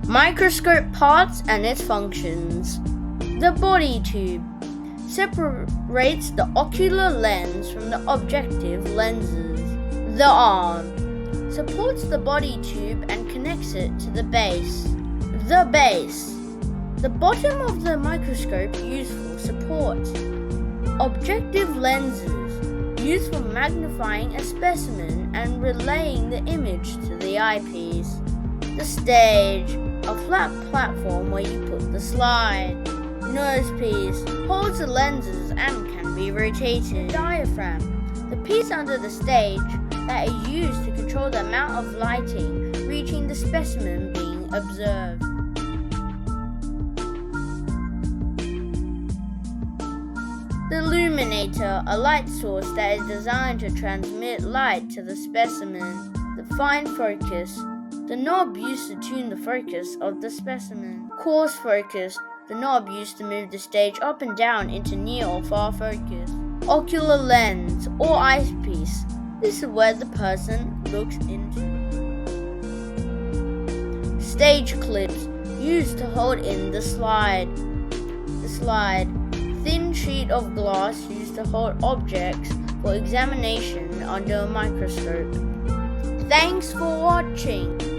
Microscope parts and its functions. The body tube separates the ocular lens from the objective lenses. The arm supports the body tube and connects it to the base. The base, the bottom of the microscope used for support. Objective lenses, used for magnifying a specimen and relaying the image to the eyepiece. The stage, a flat platform where you put the slide. Nosepiece, holds the lenses and can be rotated. Diaphragm, the piece under the stage that is used to control the amount of lighting reaching the specimen being observed. The illuminator, a light source that is designed to transmit light to the specimen. The fine focus, the knob used to tune the focus of the specimen. Coarse focus, the knob used to move the stage up and down into near or far focus. Ocular lens or eyepiece, this is where the person looks into. Stage clips, used to hold in the slide. Thin sheet of glass used to hold objects for examination under a microscope. Thanks for watching.